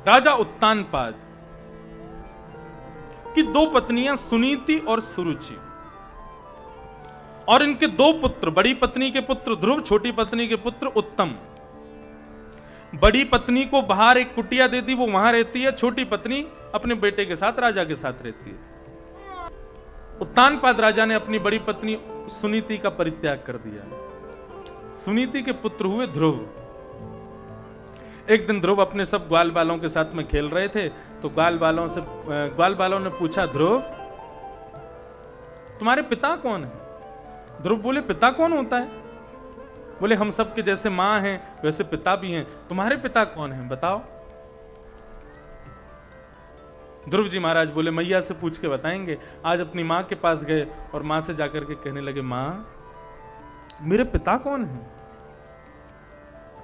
राजा उत्तानपाद की दो पत्नियां सुनीति और सुरुचि, और इनके दो पुत्र, बड़ी पत्नी के पुत्र ध्रुव, छोटी पत्नी के पुत्र उत्तम। बड़ी पत्नी को बाहर एक कुटिया दे दी, वो वहां रहती है। छोटी पत्नी अपने बेटे के साथ, राजा के साथ रहती है। उत्तानपाद राजा ने अपनी बड़ी पत्नी सुनीति का परित्याग कर दिया। सुनीति के पुत्र हुए ध्रुव। एक दिन ध्रुव अपने सब ग्वाल बालों के साथ में खेल रहे थे, तो ग्वाल बालों ने पूछा, ध्रुव तुम्हारे पिता कौन है? ध्रुव बोले, पिता कौन होता है? बोले, हम सब के जैसे मां हैं वैसे पिता भी हैं, तुम्हारे पिता कौन हैं बताओ। ध्रुव जी महाराज बोले, मैया से पूछ के बताएंगे। आज अपनी मां के पास गए और मां से जाकर के कहने लगे, मां मेरे पिता कौन हैं?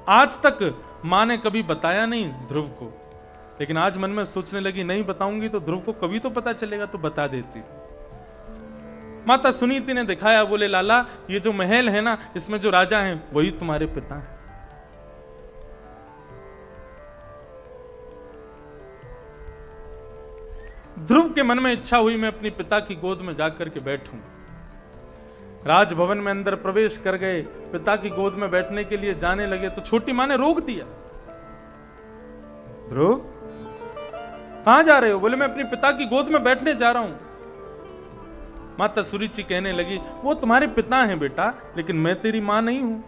आज तक मां ने कभी बताया नहीं ध्रुव को, लेकिन आज मन में सोचने लगी, नहीं बताऊंगी तो ध्रुव को कभी तो पता चलेगा, तो बता देती। माता सुनीति ने दिखाया, बोले, लाला ये जो महल है ना, इसमें जो राजा हैं वही तुम्हारे पिता हैं। ध्रुव के मन में इच्छा हुई, मैं अपने पिता की गोद में जाकर के बैठूं। राजभवन में अंदर प्रवेश कर गए, पिता की गोद में बैठने के लिए जाने लगे तो छोटी मां ने रोक दिया। ध्रुव कहां जा रहे हो? बोले, मैं अपने पिता की गोद में बैठने जा रहा हूं। माता सुरुचि कहने लगी, वो तुम्हारे पिता हैं बेटा, लेकिन मैं तेरी मां नहीं हूं।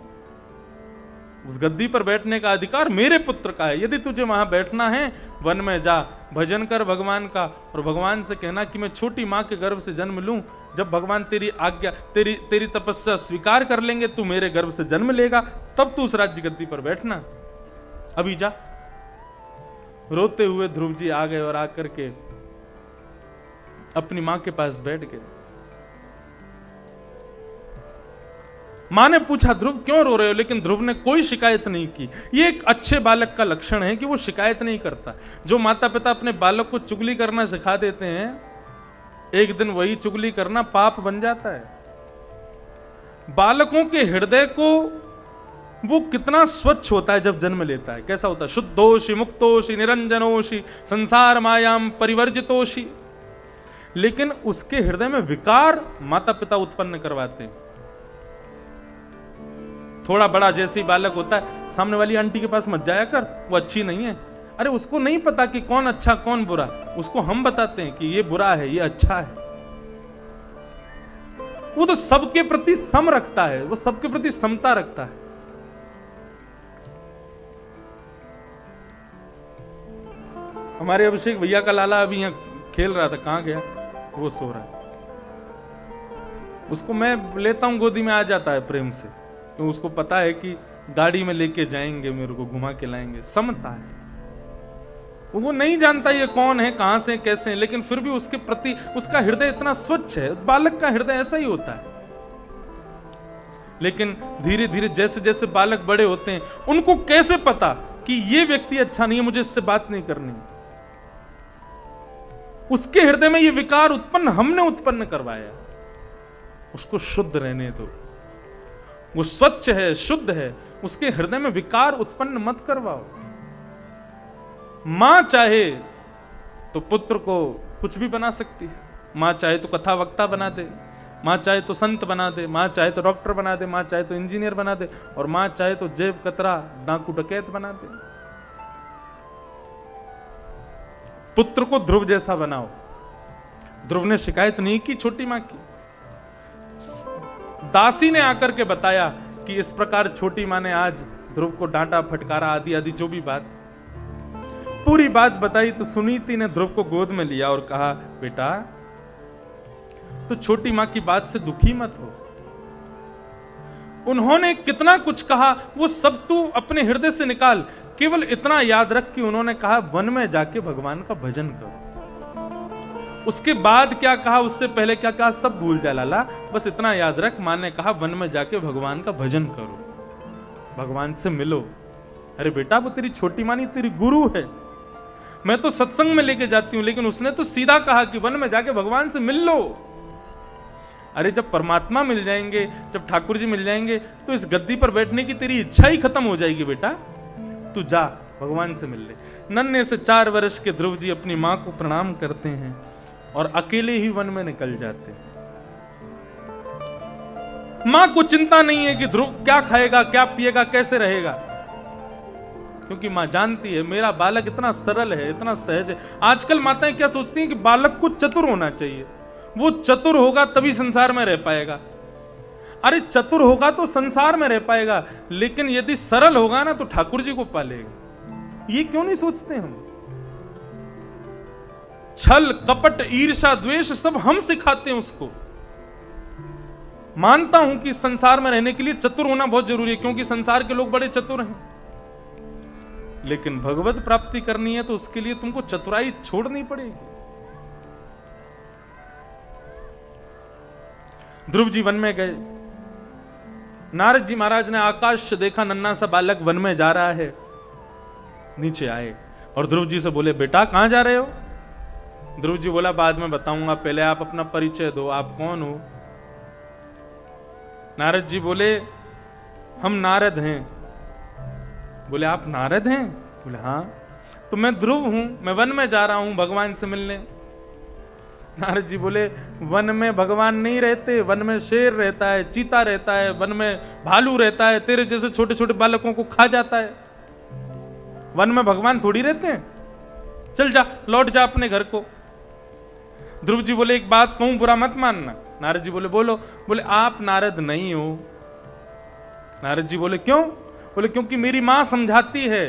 उस गद्दी पर बैठने का अधिकार मेरे पुत्र का है। यदि तुझे वहां बैठना है, वन में जा, भजन कर भगवान का, और भगवान से कहना कि मैं छोटी मां के गर्भ से जन्म लूं। जब भगवान तेरी आज्ञा, तेरी तपस्या स्वीकार कर लेंगे, तू मेरे गर्भ से जन्म लेगा, तब तू उस राज्य गद्दी पर बैठना। अभी जा। रोते हुए ध्रुव जी आ गए और आकर के अपनी मां के पास बैठ गए। मां ने पूछा, ध्रुव क्यों रो रहे हो? लेकिन ध्रुव ने कोई शिकायत नहीं की। ये एक अच्छे बालक का लक्षण है कि वो शिकायत नहीं करता। जो माता पिता अपने बालक को चुगली करना सिखा देते हैं, एक दिन वही चुगली करना पाप बन जाता है। बालकों के हृदय को वो कितना स्वच्छ होता है जब जन्म लेता है। कैसा होता है? शुद्धोषि मुक्तोषि निरंजनोषि संसार मायाम परिवर्जितोषि। लेकिन उसके हृदय में विकार माता पिता उत्पन्न करवाते हैं। थोड़ा बड़ा जैसे ही बालक होता है, सामने वाली आंटी के पास मत जाया कर, वो अच्छी नहीं है। अरे उसको नहीं पता कि कौन अच्छा कौन बुरा, उसको हम बताते हैं कि ये बुरा है ये अच्छा है। वो तो सबके प्रति सम रखता है, वो सबके प्रति समता रखता है। हमारे अभिषेक भैया का लाला अभी यहाँ खेल रहा था, कहां गया? वो सो रहा है। उसको मैं लेता हूं गोदी में, आ जाता है प्रेम से, तो उसको पता है कि गाड़ी में लेके जाएंगे, मेरे को घुमा के लाएंगे। समता है। वो नहीं जानता ये कौन है, कहां से कैसे है, लेकिन फिर भी उसके प्रति उसका हृदय इतना स्वच्छ है। बालक का हृदय ऐसा ही होता है। लेकिन धीरे धीरे जैसे जैसे बालक बड़े होते हैं, उनको कैसे पता कि ये व्यक्ति अच्छा नहीं है, मुझे इससे बात नहीं करनी। उसके हृदय में ये विकार हमने उत्पन्न करवाया। उसको शुद्ध रहने दो। वो स्वच्छ है, शुद्ध है, उसके हृदय में विकार उत्पन्न मत करवाओ। मां चाहे तो पुत्र को कुछ भी बना सकती है। मां चाहे तो कथा वक्ता बना दे, मां चाहे तो संत बना दे, मां चाहे तो डॉक्टर बना दे, मां चाहे तो इंजीनियर बना दे, और मां चाहे तो जेब कतरा डाकू डकैत बना दे। पुत्र को ध्रुव जैसा बनाओ। ध्रुव ने शिकायत नहीं की छोटी मां की। दासी ने आकर के बताया कि इस प्रकार छोटी मां ने आज ध्रुव को डांटा फटकारा आदि आदि जो भी बात, पूरी बात बताई। तो सुनीति ने ध्रुव को गोद में लिया और कहा, बेटा तो छोटी मां की बात से दुखी मत हो। उन्होंने कितना कुछ कहा वो सब तू अपने हृदय से निकाल। केवल इतना याद रख कि उन्होंने कहा वन में जाके भगवान का भजन करो। उसके बाद क्या कहा, उससे पहले क्या कहा, सब भूल जा लाला। बस इतना याद रख, मां ने कहा वन में जाके भगवान का भजन करो, भगवान से मिलो। अरे बेटा वो तेरी छोटी मां नहीं, तेरी गुरु है। मैं तो सत्संग में लेके जाती हूं, लेकिन उसने तो सीधा कहा कि वन में जाके भगवान से मिल लो। अरे जब परमात्मा मिल जाएंगे, जब ठाकुर जी मिल जाएंगे, तो इस गद्दी पर बैठने की तेरी इच्छा ही खत्म हो जाएगी। बेटा तू जा, भगवान से मिल ले। नन्हे से 4 वर्ष के ध्रुव जी अपनी मां को प्रणाम करते हैं और अकेले ही वन में निकल जाते हैं। मां को चिंता नहीं है कि ध्रुव क्या खाएगा, क्या पिएगा, कैसे रहेगा, क्योंकि मां जानती है मेरा बालक इतना सरल है, इतना सहज है। आजकल माताएं क्या सोचती हैं कि बालक को चतुर होना चाहिए, वो चतुर होगा तभी संसार में रह पाएगा। अरे चतुर होगा तो संसार में रह पाएगा, लेकिन यदि सरल होगा ना तो ठाकुर जी को पालेगा। ये क्यों नहीं सोचते हम? छल कपट ईर्ष्या द्वेष सब हम सिखाते हैं उसको। मानता हूं कि संसार में रहने के लिए चतुर होना बहुत जरूरी है, क्योंकि संसार के लोग बड़े चतुर हैं, लेकिन भगवत प्राप्ति करनी है तो उसके लिए तुमको चतुराई छोड़नी पड़ेगी। ध्रुव जी वन में गए। नारद जी महाराज ने आकाश से देखा, नन्हा सा बालक वन में जा रहा है। नीचे आए और ध्रुव जी से बोले, बेटा कहां जा रहे हो? ध्रुव जी बोला, बाद में बताऊंगा, पहले आप अपना परिचय दो, आप कौन हो? नारद जी बोले, हम नारद हैं। बोले, आप नारद हैं? बोले, हाँ। तो मैं ध्रुव हूं, मैं वन में जा रहा हूं भगवान से मिलने। नारद जी बोले, वन में भगवान नहीं रहते, वन में शेर रहता है, चीता रहता है, वन में भालू रहता है, तेरे जैसे छोटे छोटे बालकों को खा जाता है। वन में भगवान थोड़ी रहते हैं, चल जा, लौट जा अपने घर को। ध्रुव जी बोले, एक बात कहूं, बुरा मत मानना। नारद जी बोले, बोलो। बोले, आप नारद नहीं हो। नारद जी बोले, क्यों? बोले, क्योंकि मेरी मां समझाती है,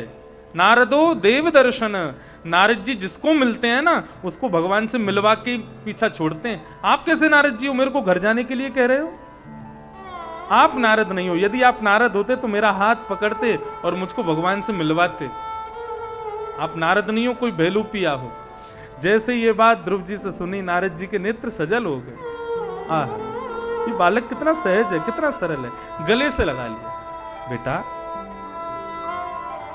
नारदो देव दर्शन। नारद जी जिसको मिलते हैं ना उसको भगवान से मिलवा के पीछा छोड़ते हैं। आप कैसे नारद जी हो, मेरे को घर जाने के लिए कह रहे हो? आप नारद नहीं हो। यदि आप नारद होते तो मेरा हाथ पकड़ते और मुझको भगवान से मिलवाते। आप नारद नहीं हो, कोई बेलूपिया हो। जैसे ये बात ध्रुव जी से सुनी, नारद जी के नेत्र सजल हो गए। ये बालक कितना सहज है, कितना सरल है। गले से लगा लिया, बेटा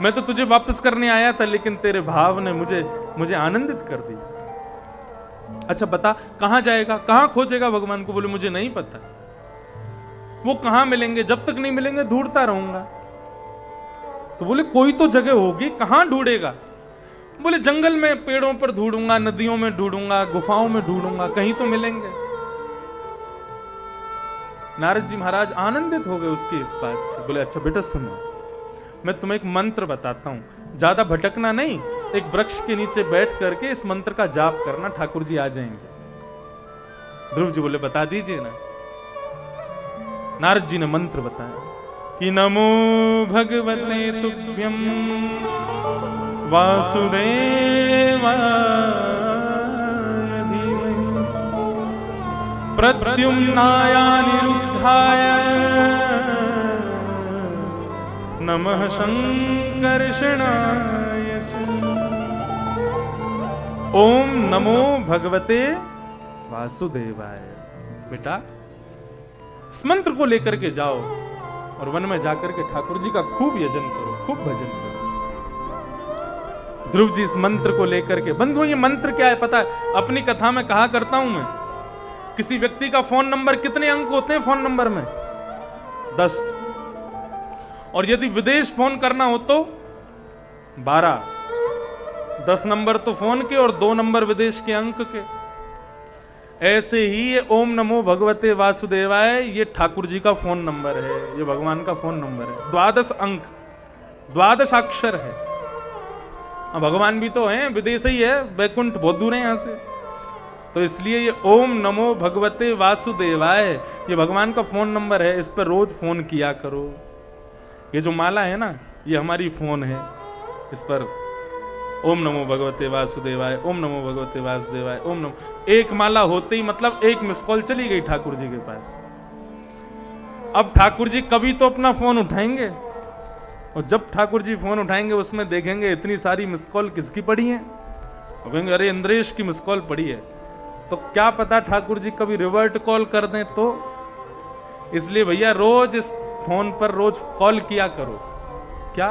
मैं तो तुझे वापस करने आया था, लेकिन तेरे भाव ने मुझे आनंदित कर दिया। अच्छा बता, कहां जाएगा, कहां खोजेगा भगवान को? बोले, मुझे नहीं पता, वो कहां मिलेंगे, जब तक नहीं मिलेंगे ढूंढता रहूंगा। तो बोले, कोई तो जगह होगी, कहां ढूंढेगा? बोले, जंगल में, पेड़ों पर ढूंढूंगा, नदियों में ढूंढूंगा, गुफाओं में ढूंढूंगा, कहीं तो मिलेंगे। नारद जी महाराज आनंदित हो गए उसकी इस बात से। बोले, अच्छा बेटा सुनो, मैं तुम्हें एक मंत्र बताता हूं, ज्यादा भटकना नहीं, एक वृक्ष के नीचे बैठ करके इस मंत्र का जाप करना, ठाकुर जी आ जाएंगे। ध्रुव जी बोले, बता दीजिए ना। नारद जी ने मंत्र बताया कि नमो भगवते तुभ्यम वासुदेवाय धीमहि प्रद्युम्नाय अनिरुद्धाय नमः संकर्षणाय च। ओम नमो भगवते वासुदेवाय। बेटा इस मंत्र को लेकर के जाओ और वन में जाकर के ठाकुर जी का खूब यजन करो, खूब भजन करो। ध्रुव जी इस मंत्र को लेकर के, बंधु ये मंत्र क्या है पता है? अपनी कथा में कहा करता हूं मैं, किसी व्यक्ति का फोन नंबर, कितने अंक होते हैं फोन नंबर में? 10। और यदि विदेश फोन करना हो तो 12। 10 नंबर तो फोन के और 2 नंबर विदेश के अंक के। ऐसे ही ये ओम नमो भगवते वासुदेवाय, ये ठाकुर जी का फोन नंबर है, ये भगवान का फोन नंबर है। 12 अंक, 12 अक्षर है। भगवान भी तो हैं, विदेश ही है, बैकुंठ बहुत दूर है यहां से, तो इसलिए ये ओम नमो भगवते वासुदेवाय ये भगवान का फोन नंबर है। इस पर रोज फोन किया करो। ये जो माला है ना, ये हमारी फोन है, इस पर ओम नमो भगवते वासुदेवाय, ओम नमो भगवते वासुदेवाय, ओम नमो। एक माला होते ही मतलब एक मिस कॉल चली गई ठाकुर जी के पास। अब ठाकुर जी कभी तो अपना फोन उठाएंगे, और जब ठाकुर जी फोन उठाएंगे उसमें देखेंगे इतनी सारी मिस कॉल किसकी पड़ी है, और कहेंगे अरे इंद्रेश की मिस कॉल पड़ी है। तो क्या पता ठाकुर जी कभी रिवर्ट कॉल कर दें तो। इसलिए भैया रोज इस फोन पर रोज कॉल किया करो। क्या?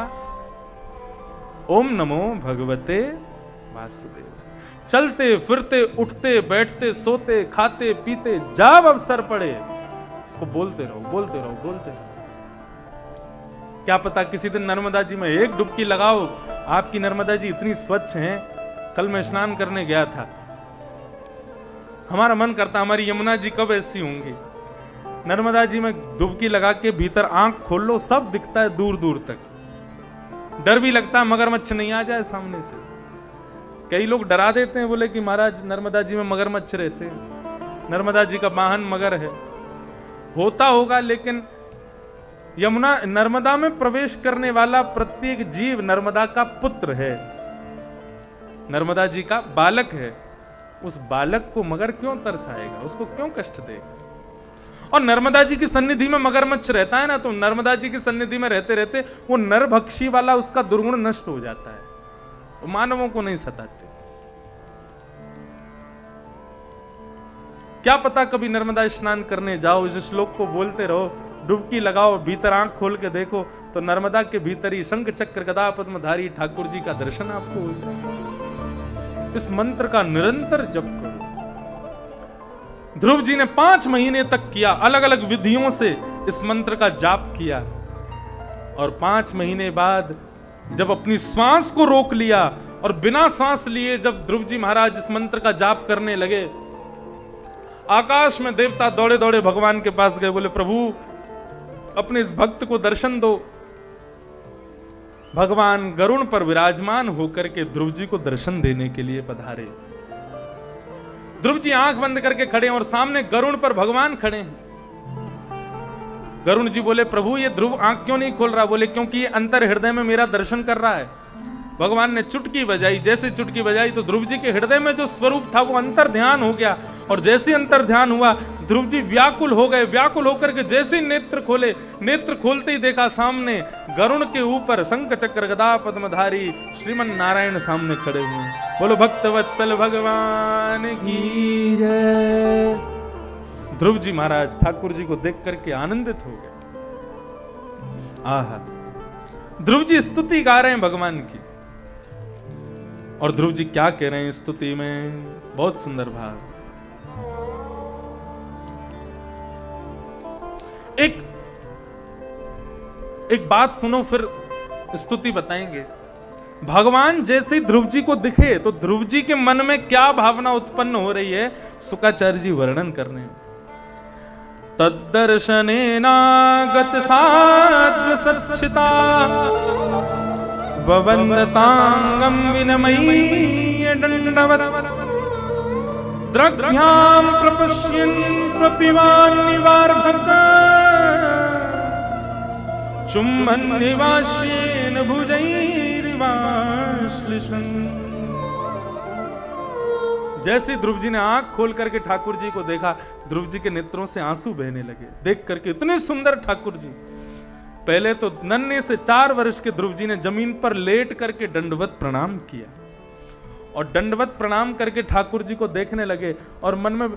ओम नमो भगवते वासुदेव। चलते फिरते उठते बैठते सोते खाते पीते जब अवसर पड़े इसको बोलते रहो, बोलते रहो, बोलते रहो। क्या पता किसी दिन नर्मदा जी में एक डुबकी लगाओ। आपकी नर्मदा जी इतनी स्वच्छ हैं। कल मैं स्नान करने गया था, हमारा मन करता हमारी यमुना जी कब ऐसी होंगी। नर्मदा जी में डुबकी लगा के भीतर आंख खोल लो, सब दिखता है दूर दूर तक। डर भी लगता है मगरमच्छ नहीं आ जाए सामने से। कई लोग डरा देते हैं, बोले कि महाराज नर्मदा जी में मगरमच्छ रहते हैं, नर्मदा जी का वाहन मगर है। होता होगा, लेकिन यमुना नर्मदा में प्रवेश करने वाला प्रत्येक जीव नर्मदा का पुत्र है, नर्मदा जी का बालक है। उस बालक को मगर क्यों तरसाएगा, उसको क्यों कष्ट देगा। और नर्मदा जी की सन्निधि में मगरमच्छ रहता है ना, तो नर्मदा जी की सन्निधि में रहते रहते वो नरभक्षी वाला उसका दुर्गुण नष्ट हो जाता है, वो मानवों को नहीं सताते। क्या पता कभी नर्मदा स्नान करने जाओ, इस श्लोक को बोलते रहो, डुबकी लगाओ, भीतर आंख खोल के देखो तो नर्मदा के भीतर ही शंख चक्र गदा पद्मधारी ठाकुर जी का दर्शन आपको हो जाए। इस मंत्र का निरंतर जप करो। ध्रुव जी ने 5 महीने तक किया, अलग अलग विधियों से इस मंत्र का जाप किया। और 5 महीने बाद जब अपनी श्वास को रोक लिया और बिना श्वास लिए जब ध्रुव जी महाराज इस मंत्र का जाप करने लगे, आकाश में देवता दौड़े दौड़े भगवान के पास गए, बोले प्रभु अपने इस भक्त को दर्शन दो। भगवान गरुण पर विराजमान होकर के ध्रुव जी को दर्शन देने के लिए पधारे। ध्रुव जी आंख बंद करके खड़े हैं और सामने गरुण पर भगवान खड़े हैं। गरुण जी बोले प्रभु ये ध्रुव आंख क्यों नहीं खोल रहा। बोले क्योंकि ये अंतर हृदय में मेरा दर्शन कर रहा है। भगवान ने चुटकी बजाई, जैसे चुटकी बजाई तो ध्रुव जी के हृदय में जो स्वरूप था वो अंतर ध्यान हो गया। और जैसे अंतर ध्यान हुआ ध्रुव जी व्याकुल हो गए। व्याकुल होकर के जैसे नेत्र खोले, नेत्र खोलते ही देखा सामने गरुण के ऊपर शंख चक्र गदा पद्मधारी श्रीमन नारायण सामने खड़े हुए। बोलो भक्तवत्सल भगवान की जय। ध्रुव जी महाराज ठाकुर जी को देख करके आनंदित हो गए। आहा, ध्रुव जी स्तुति गा रहे हैं भगवान की। और ध्रुव जी क्या कह रहे हैं स्तुति में, बहुत सुंदर भाव। एक बात सुनो फिर स्तुति बताएंगे। भगवान जैसे ही ध्रुव जी को दिखे तो ध्रुव जी के मन में क्या भावना उत्पन्न हो रही है, शुकाचार्य जी वर्णन कर रहे हैं। तद्दर्शनेनागत सात्व सच्चिता ववन्दतांगं विनमय्य दण्डवत् द्रग्भ्यां प्रपश्यन् प्रपिवान्निवार्भक चुम्बन्निवास्येन भुजैरिवाश्लिषन्। जैसे ध्रुव जी ने आंख खोल करके ठाकुर जी को देखा, ध्रुव जी के नेत्रों से आंसू बहने लगे देख करके। इतने सुंदर ठाकुर जी। पहले तो नन्हे से 4 वर्ष के ध्रुव जी ने जमीन पर लेट करके दंडवत प्रणाम किया और दंडवत प्रणाम करके ठाकुर जी को देखने लगे और मन में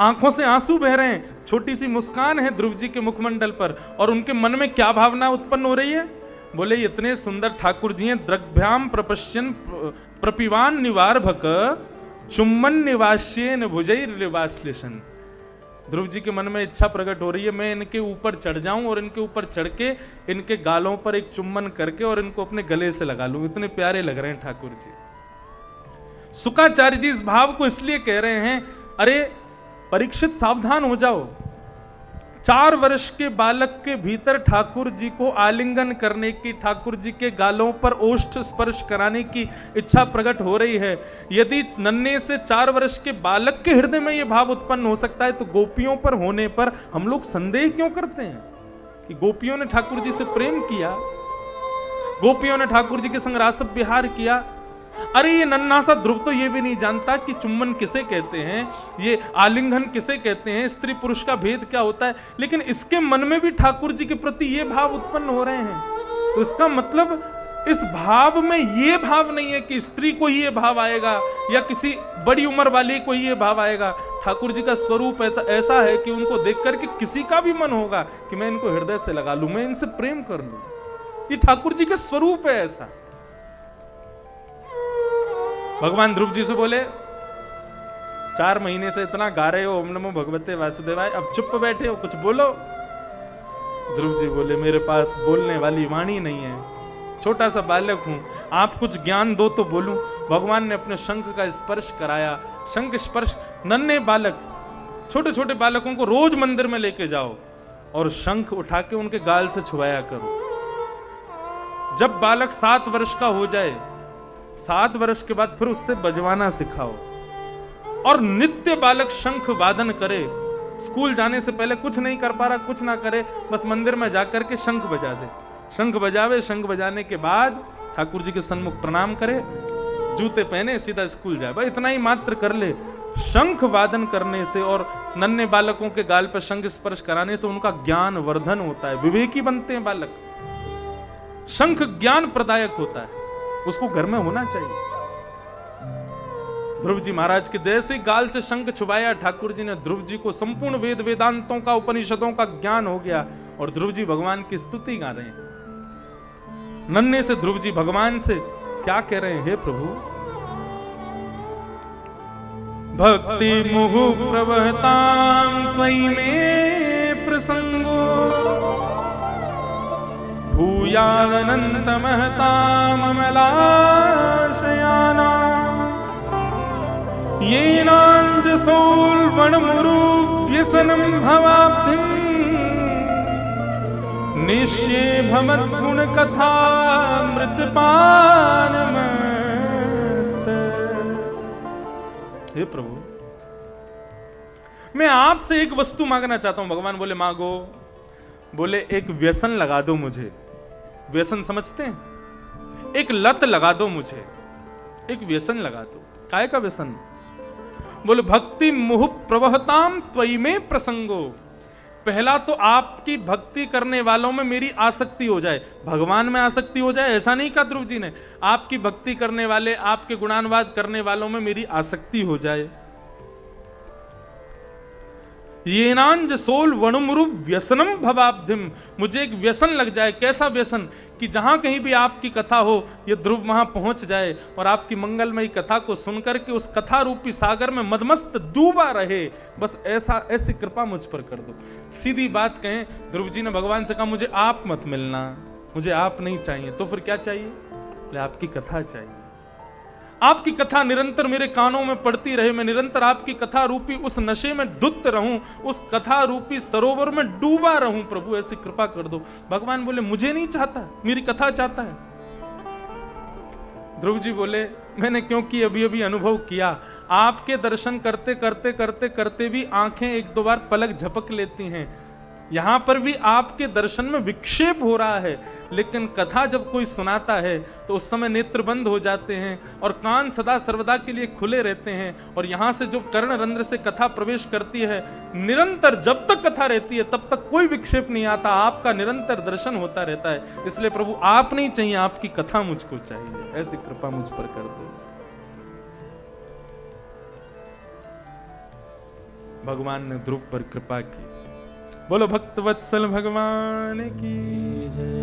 आंखों से आंसू बह रहे हैं। छोटी सी मुस्कान है ध्रुव जी के मुखमंडल पर और उनके मन में क्या भावना उत्पन्न हो रही है। बोले इतने सुंदर ठाकुर जी हैं। द्रग्भ्याम प्रपश्यन प्रपिवान निवार्भक चुम्बन निवास्येन भुजैर्निवाश्लिषन्। ध्रुव जी के मन में इच्छा प्रकट हो रही है, मैं इनके ऊपर चढ़ जाऊं और इनके ऊपर चढ़ के इनके गालों पर एक चुम्बन करके और इनको अपने गले से लगा लूं। इतने प्यारे लग रहे हैं ठाकुर जी। शुकाचार्य जी इस भाव को इसलिए कह रहे हैं, अरे परीक्षित सावधान हो जाओ। 4 वर्ष के बालक के भीतर ठाकुर जी को आलिंगन करने की, ठाकुर जी के गालों पर ओष्ठ स्पर्श कराने की इच्छा प्रकट हो रही है। यदि नन्हे से 4 वर्ष के बालक के हृदय में यह भाव उत्पन्न हो सकता है तो गोपियों पर होने पर हम लोग संदेह क्यों करते हैं कि गोपियों ने ठाकुर जी से प्रेम किया, गोपियों ने ठाकुर जी के संग रास विहार किया। अरे ये नन्हा सा ध्रुव तो ये भी नहीं जानता कि चुम्बन किसे कहते हैं, ये आलिंगन किसे कहते हैं, स्त्री पुरुष का भेद क्या होता है। लेकिन इसके मन में भी ठाकुर जी के प्रति ये भाव उत्पन्न हो रहे हैं। तो इसका मतलब इस भाव में ये भाव नहीं है कि स्त्री को ही ये भाव आएगा या किसी बड़ी उम्र वाले को ही ये भाव आएगा। ठाकुर जी का स्वरूप ऐसा है कि उनको देख करके किसी का भी मन होगा कि मैं इनको हृदय से लगा लूं, मैं इनसे प्रेम कर लूं। ये ठाकुर जी का स्वरूप है ऐसा। भगवान ध्रुव जी से बोले 4 महीने से इतना गा रहे हो ओम नमो भगवते वासुदेवाय, अब चुप बैठे हो, कुछ बोलो। ध्रुव जी बोले मेरे पास बोलने वाली वाणी नहीं है, छोटा सा बालक हूं, आप कुछ ज्ञान दो तो बोलूं। भगवान ने अपने शंख का स्पर्श कराया। शंख स्पर्श, नन्हे बालक, छोटे छोटे बालकों को रोज मंदिर में लेके जाओ और शंख उठा के उनके गाल से छुआया करो। जब बालक 7 वर्ष का हो जाए, 7 वर्ष के बाद फिर उससे बजवाना सिखाओ और नित्य बालक शंख वादन करे। स्कूल जाने से पहले कुछ नहीं कर पा रहा, कुछ ना करे, बस मंदिर में जाकर के शंख बजा दे। शंख बजावे, शंख बजाने के बाद ठाकुर जी के सन्मुख प्रणाम करे, जूते पहने सीधा स्कूल जाए। भाई इतना ही मात्र कर ले। शंख वादन करने से और नन्हे बालकों के गाल पर शंख स्पर्श कराने से उनका ज्ञान वर्धन होता है, विवेकी बनते हैं बालक। शंख ज्ञान प्रदायक होता है, उसको घर में होना चाहिए। ध्रुव जी महाराज के जैसे गाल से शंख छुपाया ठाकुर जी ने, ध्रुव जी को संपूर्ण वेद वेदांतों का, उपनिषदों का ज्ञान हो गया और ध्रुव जी भगवान की स्तुति गा रहे हैं। नन्हे से ध्रुव जी भगवान से क्या कह रहे हैं? हे प्रभु, भक्ति मुहु प्रवहतां त्वयि मे प्रसंगो भूयानंत महताम अमलाशयाना येनांजसोल वनमुरु व्यसनं भवाब्धिं निश्ये भमद्गुण कथा मृतपानमत। हे प्रभु, मैं आपसे एक वस्तु मांगना चाहता हूं। भगवान बोले मांगो। बोले एक व्यसन लगा दो मुझे। व्यसन समझते हैं? एक लत लगा दो मुझे, एक व्यसन लगा दो। काय का व्यसन? बोले भक्ति मुहु प्रवहताम त्वयि में प्रसंगो। पहला तो आपकी भक्ति करने वालों में मेरी आसक्ति हो जाए, भगवान में आसक्ति हो जाए। ऐसा नहीं कहा ध्रुव जी ने, आपकी भक्ति करने वाले, आपके गुणानुवाद करने वालों में मेरी आसक्ति हो जाए। येनांज सोल वणुमुरु व्यसनम भवाब्धिम, मुझे एक व्यसन लग जाए। कैसा व्यसन? कि जहां कहीं भी आपकी कथा हो, ये ध्रुव वहां पहुंच जाए और आपकी मंगलमयी कथा को सुनकर के उस कथा रूपी सागर में मदमस्त डूबा रहे। बस ऐसी कृपा मुझ पर कर दो। सीधी बात कहें, ध्रुव जी ने भगवान से कहा मुझे आप मत मिलना, मुझे आप नहीं चाहिए। तो फिर क्या चाहिए? बोले आपकी कथा चाहिए। आपकी कथा निरंतर मेरे कानों में पड़ती रहे, मैं निरंतर आपकी कथा रूपी उस नशे में धुत रहूं, उस कथा रूपी सरोवर में डूबा रहूं। प्रभु ऐसी कृपा कर दो। भगवान बोले मुझे नहीं चाहता, मेरी कथा चाहता है। ध्रुव जी बोले मैंने क्योंकि अभी अभी अनुभव किया, आपके दर्शन करते करते करते करते भी आंखें 1-2 बार पलक झपक लेती हैं। यहां पर भी आपके दर्शन में विक्षेप हो रहा है, लेकिन कथा जब कोई सुनाता है तो उस समय नेत्र बंद हो जाते हैं और कान सदा सर्वदा के लिए खुले रहते हैं। और यहां से जो कर्ण रंध्र से कथा प्रवेश करती है, निरंतर जब तक कथा रहती है तब तक कोई विक्षेप नहीं आता, आपका निरंतर दर्शन होता रहता है। इसलिए प्रभु आप नहीं चाहिए, आपकी कथा मुझको चाहिए। ऐसी कृपा मुझ पर कर दो। भगवान ने ध्रुव पर कृपा की। बोलो भक्तवत्सल भगवान की जय।